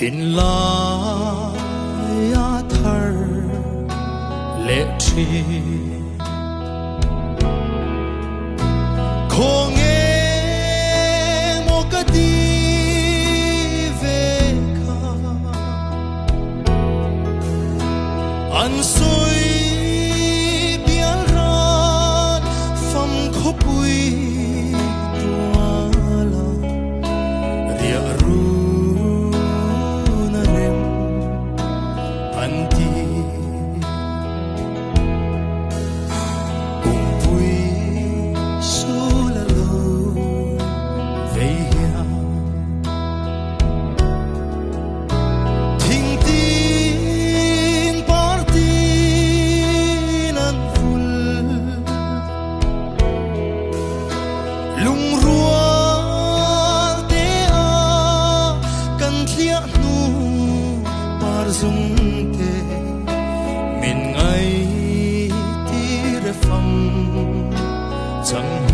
Thin la ya thar lệ tri khô nghe một cái đi về cả ăn xôi biếng ran phăm khóc bụi tua la ria ru lung rua te a kan thlia nu par dung te min ngai ti re phang chẳng